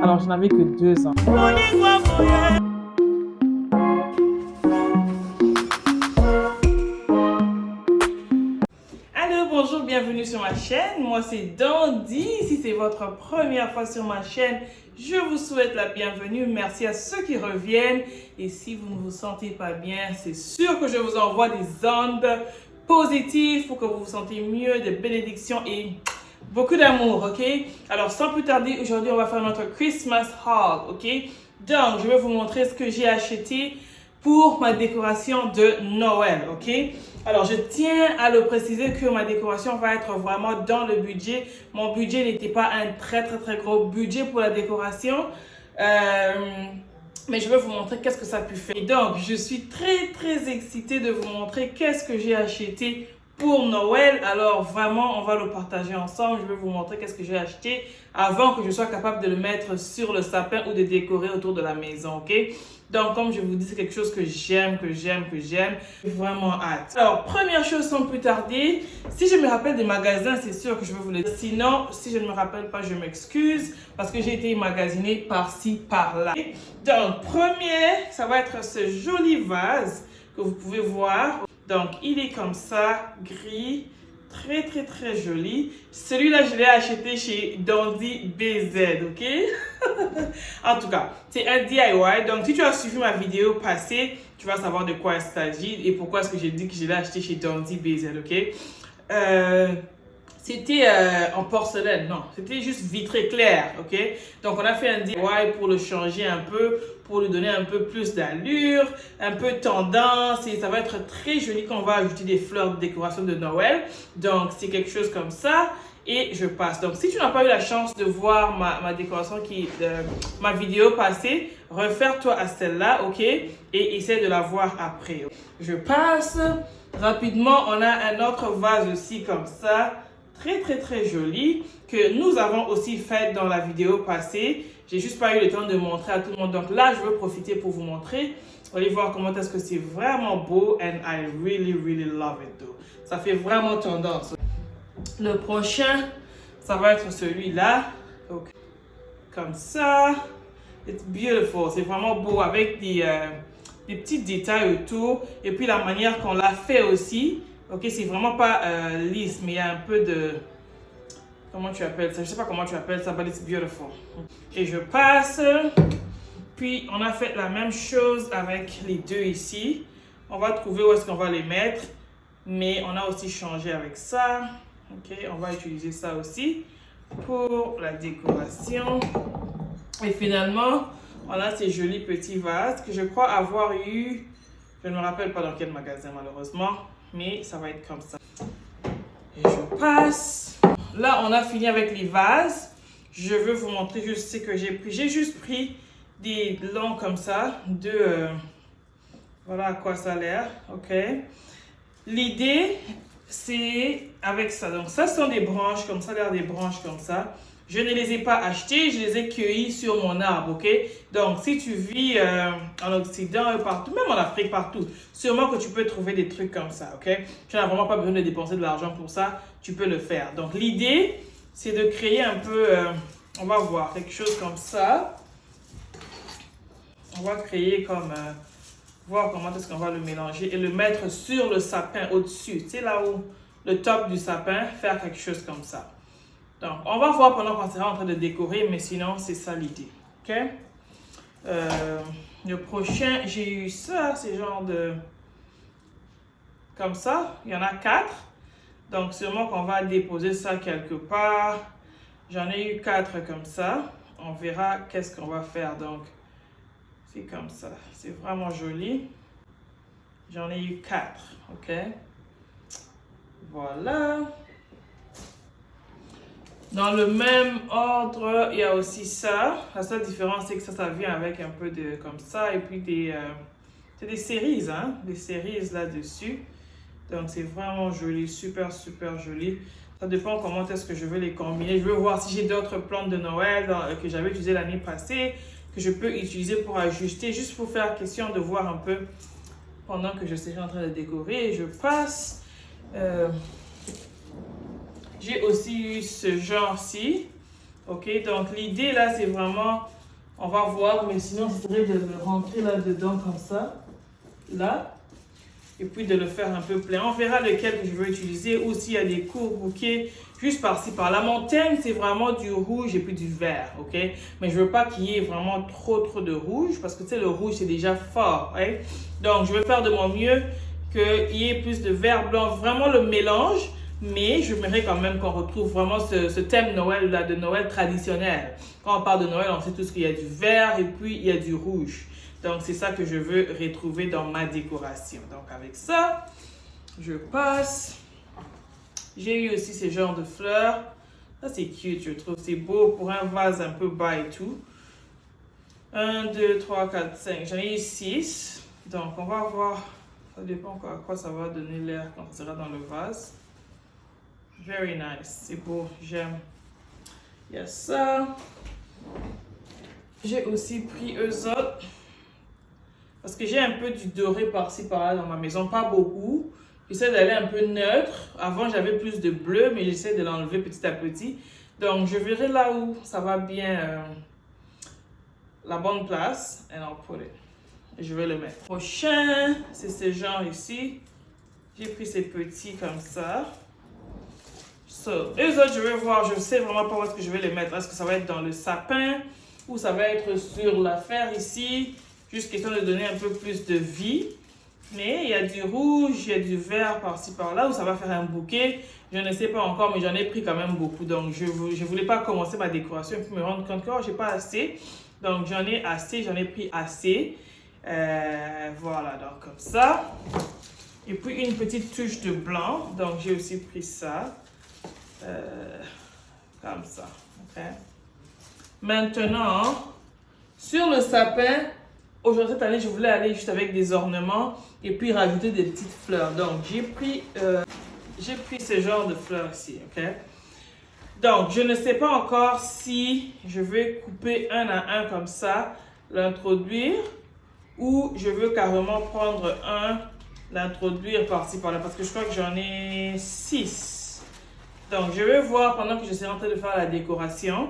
Alors, je n'avais que 2 ans. Allô, bonjour, bienvenue sur ma chaîne. Moi, c'est Dandy. Si c'est votre première fois sur ma chaîne, je vous souhaite la bienvenue. Merci à ceux qui reviennent. Et si vous ne vous sentez pas bien, c'est sûr que je vous envoie des ondes positives pour que vous vous sentez mieux, des bénédictions et beaucoup d'amour, ok? Alors, sans plus tarder, aujourd'hui, on va faire notre Christmas haul, ok? Donc, je vais vous montrer ce que j'ai acheté pour ma décoration de Noël, ok? Alors, je tiens à le préciser que ma décoration va être vraiment dans le budget. Mon budget n'était pas un très gros budget pour la décoration. Mais je vais vous montrer qu'est-ce que ça a pu faire. Et donc, je suis très excitée de vous montrer qu'est-ce que j'ai acheté pour Noël. Alors, vraiment, on va le partager ensemble. Je vais vous montrer qu'est-ce que j'ai acheté avant que je sois capable de le mettre sur le sapin ou de décorer autour de la maison, ok? Donc, comme je vous dis, c'est quelque chose que j'aime. J'ai vraiment hâte. Alors, première chose sans plus tarder, si je me rappelle des magasins, c'est sûr que je vais vous le dire. Sinon, si je ne me rappelle pas, je m'excuse parce que j'ai été magasinée par-ci, par-là. Donc, premier, ça va être ce joli vase que vous pouvez voir. Donc, il est comme ça, gris, très joli. Celui-là, je l'ai acheté chez Dandy BZ, ok? En tout cas, c'est un DIY. Donc, si tu as suivi ma vidéo passée, tu vas savoir de quoi il s'agit et pourquoi est-ce que j'ai dit que je l'ai acheté chez Dandy BZ, ok? C'était en porcelaine, non, c'était juste vitré clair, ok? Donc, on a fait un DIY pour le changer un peu, pour lui donner un peu plus d'allure, un peu tendance, et ça va être très joli quand on va ajouter des fleurs de décoration de Noël. Donc, c'est quelque chose comme ça, et je passe. Donc, si tu n'as pas eu la chance de voir ma décoration, ma vidéo passée, réfère-toi à celle-là, ok? Et essaie de la voir après. Je passe. Rapidement, on a un autre vase aussi comme ça, très joli, que nous avons aussi fait dans la vidéo passée. J'ai juste pas eu le temps de montrer à tout le monde. Donc là, je veux profiter pour vous montrer. Vous allez voir comment est-ce que c'est vraiment beau. And I really love it though. Ça fait vraiment tendance. Le prochain, ça va être celui-là. Okay. Comme ça. It's beautiful. C'est vraiment beau avec des petits détails autour. Et puis la manière qu'on l'a fait aussi. Ok, c'est vraiment pas lisse, mais il y a un peu de... Comment tu appelles ça? Je sais pas comment tu appelles ça, but it's beautiful. Et je passe. Puis, on a fait la même chose avec les deux ici. On va trouver où est-ce qu'on va les mettre. Mais on a aussi changé avec ça. Ok, on va utiliser ça aussi pour la décoration. Et finalement, on a ces jolis petits vases que je crois avoir eu... Je ne me rappelle pas dans quel magasin malheureusement. Mais ça va être comme ça. Et je passe. Là, on a fini avec les vases. Je veux vous montrer juste ce que j'ai pris. J'ai juste pris des longs comme ça. Voilà à quoi ça a l'air. OK. L'idée, c'est avec ça. Donc, ça sont des branches comme ça. L'air des branches comme ça. Je ne les ai pas achetées, je les ai cueillies sur mon arbre, ok? Donc, si tu vis en Occident, partout, même en Afrique, partout, sûrement que tu peux trouver des trucs comme ça, ok? Tu n'as vraiment pas besoin de dépenser de l'argent pour ça, tu peux le faire. Donc, l'idée, c'est de créer un peu, on va voir, quelque chose comme ça. On va créer comme, voir comment est-ce qu'on va le mélanger et le mettre sur le sapin au-dessus. Tu sais, là où le top du sapin, faire quelque chose comme ça. Donc, on va voir pendant qu'on sera en train de décorer, mais sinon, c'est ça l'idée. OK? Le prochain, j'ai eu ça, c'est genre de... Comme ça, il y en a 4. Donc, sûrement qu'on va déposer ça quelque part. J'en ai eu 4 comme ça. On verra qu'est-ce qu'on va faire. Donc, c'est comme ça. C'est vraiment joli. J'en ai eu 4. OK? Voilà. Dans le même ordre, il y a aussi ça. La seule différence, c'est que ça vient avec un peu de comme ça. Et puis c'est des cerises, hein? Des cerises là-dessus. Donc, c'est vraiment joli, super joli. Ça dépend comment est-ce que je vais les combiner. Je veux voir si j'ai d'autres plantes de Noël que j'avais utilisées l'année passée, que je peux utiliser pour ajuster, juste pour faire question de voir un peu pendant que je serai en train de décorer. Je passe. j'ai aussi eu ce genre-ci. Ok, donc l'idée là, c'est vraiment, on va voir, mais sinon, c'est vrai de le rentrer là-dedans comme ça, là. Et puis de le faire un peu plein. On verra lequel que je veux utiliser. Ou s'il y a des courts bouquets, juste par-ci, par-là. Mon thème, c'est vraiment du rouge et puis du vert, ok? Mais je veux pas qu'il y ait vraiment trop de rouge, parce que tu sais, le rouge, c'est déjà fort, right? Donc, je vais faire de mon mieux qu'il y ait plus de vert, blanc, vraiment le mélange. Mais j'aimerais quand même qu'on retrouve vraiment ce thème Noël, là, de Noël traditionnel. Quand on parle de Noël, on sait tous qu'il y a du vert et puis il y a du rouge. Donc, c'est ça que je veux retrouver dans ma décoration. Donc, avec ça, je passe. J'ai eu aussi ce genre de fleurs. Ça, c'est cute, je trouve. C'est beau pour un vase un peu bas et tout. 1, 2, 3, 4, 5. J'en ai eu 6. Donc, on va voir. Ça dépend à quoi ça va donner l'air quand ça sera dans le vase. Very nice. C'est beau. J'aime. Il y a ça. J'ai aussi pris eux autres. Parce que j'ai un peu du doré par-ci par-là dans ma maison, pas beaucoup. J'essaie d'aller un peu neutre. Avant, j'avais plus de bleu, mais j'essaie de l'enlever petit à petit. Donc, je verrai là où ça va bien, la bonne place. And I'll put it. Et je vais le mettre. Prochain, c'est ce genre ici. J'ai pris ces petits comme ça. So, eux autres, je vais voir. Je sais vraiment pas où est-ce que je vais les mettre. Est-ce que ça va être dans le sapin ou ça va être sur l'affaire ici? Juste question de donner un peu plus de vie. Mais il y a du rouge, il y a du vert par-ci par-là où ça va faire un bouquet. Je ne sais pas encore, mais j'en ai pris quand même beaucoup. Donc, je ne voulais pas commencer ma décoration et puis me rendre compte que je n'ai pas assez. Donc, j'en ai assez, j'en ai pris assez. Voilà, donc comme ça. Et puis, une petite touche de blanc. Donc, j'ai aussi pris ça. Comme ça. Okay. Maintenant, sur le sapin, aujourd'hui, cette année, je voulais aller juste avec des ornements et puis rajouter des petites fleurs. Donc, j'ai pris ce genre de fleurs ici, ok? Donc, je ne sais pas encore si je vais couper un à un comme ça, l'introduire, ou je veux carrément prendre un, l'introduire par-ci, par-là, parce que je crois que j'en ai 6. Donc, je vais voir pendant que je suis en train de faire la décoration,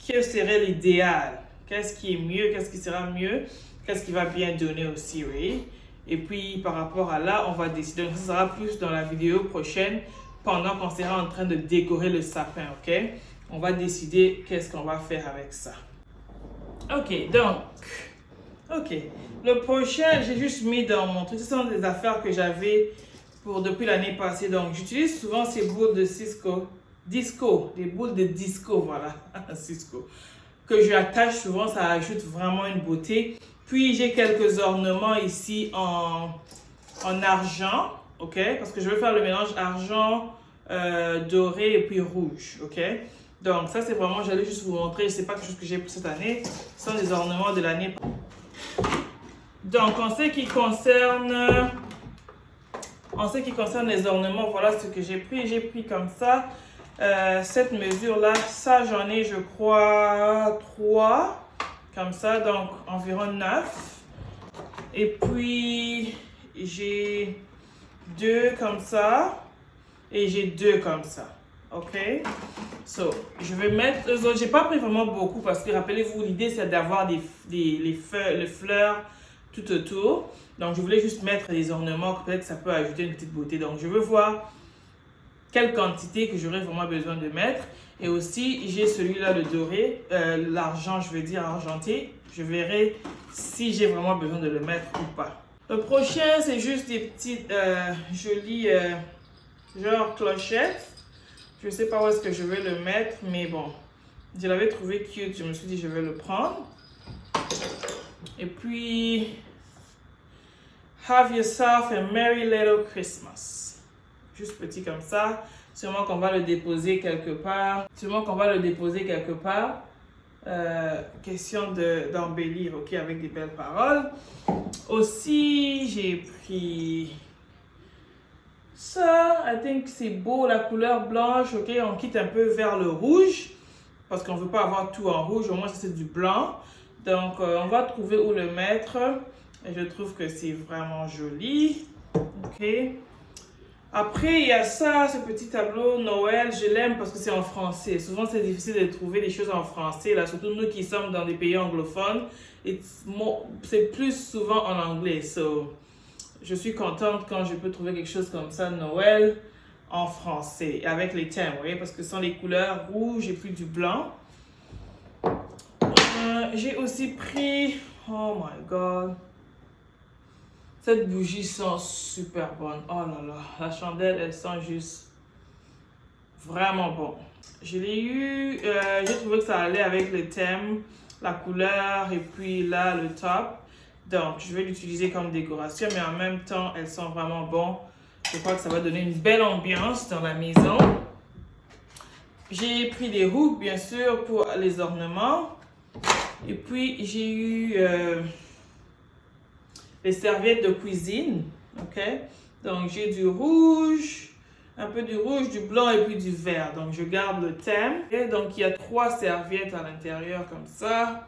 quel serait l'idéal. Qu'est-ce qui est mieux, qu'est-ce qui sera mieux, qu'est-ce qui va bien donner aussi, oui. Et puis, par rapport à là, on va décider. Donc, ça sera plus dans la vidéo prochaine, pendant qu'on sera en train de décorer le sapin, ok? On va décider qu'est-ce qu'on va faire avec ça. Ok, donc, ok. Le prochain, j'ai juste mis dans mon truc. Ce sont des affaires que j'avais depuis l'année passée. Donc, j'utilise souvent ces boules de disco, des boules de disco, voilà, Cisco, que je attache souvent, ça ajoute vraiment une beauté. Puis j'ai quelques ornements ici en argent, ok, parce que je vais faire le mélange argent, doré et puis rouge, ok. Donc ça c'est vraiment, j'allais juste vous montrer, c'est pas quelque chose que j'ai pour cette année, ce sont des ornements de l'année. Donc en ce qui concerne les ornements, voilà ce que j'ai pris. J'ai pris comme ça. Cette mesure-là, ça j'en ai, je crois, 3, comme ça, donc environ 9. Et puis, j'ai 2 comme ça, et j'ai 2 comme ça, ok? So, je vais mettre eux autres, j'ai pas pris vraiment beaucoup, parce que rappelez-vous, l'idée c'est d'avoir les fleurs tout autour. Donc, je voulais juste mettre des ornements, peut-être que ça peut ajouter une petite beauté. Donc, je veux voir quelle quantité que j'aurais vraiment besoin de mettre. Et aussi, j'ai celui-là, le doré, l'argent, je veux dire argenté. Je verrai si j'ai vraiment besoin de le mettre ou pas. Le prochain, c'est juste des petites jolies, genre clochettes. Je ne sais pas où est-ce que je vais le mettre, mais bon, je l'avais trouvé cute. Je me suis dit, je vais le prendre. Et puis, have yourself a merry little Christmas. Juste petit comme ça. Sûrement qu'on va le déposer quelque part. Question d'embellir, ok, avec des belles paroles. Aussi, j'ai pris ça. I think c'est beau, la couleur blanche, ok. On quitte un peu vers le rouge. Parce qu'on ne veut pas avoir tout en rouge. Au moins, c'est du blanc. Donc, on va trouver où le mettre. Et je trouve que c'est vraiment joli. Ok. Après, il y a ça, ce petit tableau Noël, je l'aime parce que c'est en français. Souvent, c'est difficile de trouver des choses en français, là, surtout nous qui sommes dans des pays anglophones. C'est plus souvent en anglais. So, je suis contente quand je peux trouver quelque chose comme ça, Noël, en français, avec les thèmes, vous voyez, parce que ce sont les couleurs rouges et puis du blanc. J'ai aussi pris, oh my god, cette bougie sent super bonne. Oh là là, la chandelle, elle sent juste vraiment bon. Je l'ai eu, j'ai trouvé que ça allait avec le thème, la couleur et puis là, le top. Donc, je vais l'utiliser comme décoration, mais en même temps, elle sent vraiment bon. Je crois que ça va donner une belle ambiance dans la maison. J'ai pris des hooks, bien sûr, pour les ornements. Et puis, j'ai eu les serviettes de cuisine. OK? Donc, j'ai du rouge, un peu du rouge, du blanc et puis du vert. Donc, je garde le thème. Et donc, il y a 3 serviettes à l'intérieur comme ça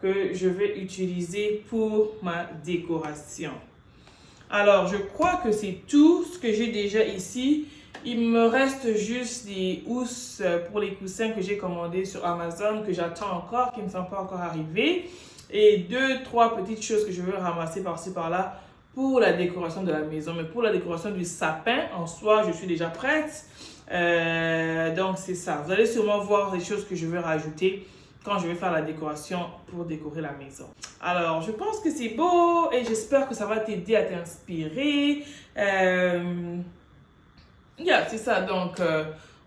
que je vais utiliser pour ma décoration. Alors, je crois que c'est tout ce que j'ai déjà ici. Il me reste juste des housses pour les coussins que j'ai commandés sur Amazon, que j'attends encore, qui ne sont pas encore arrivés. Et 2-3 petites choses que je veux ramasser par-ci par-là pour la décoration de la maison. Mais pour la décoration du sapin, en soi, je suis déjà prête. Donc, c'est ça. Vous allez sûrement voir les choses que je vais rajouter quand je vais faire la décoration pour décorer la maison. Alors, je pense que c'est beau et j'espère que ça va t'aider à t'inspirer. C'est ça. Donc,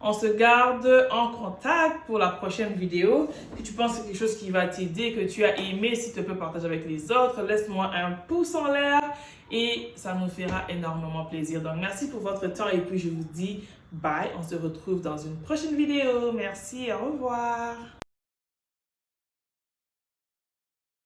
on se garde en contact pour la prochaine vidéo. Si tu penses que c'est quelque chose qui va t'aider, que tu as aimé, si tu peux partager avec les autres, laisse-moi un pouce en l'air et ça nous fera énormément plaisir. Donc, merci pour votre temps et puis je vous dis bye. On se retrouve dans une prochaine vidéo. Merci, au revoir.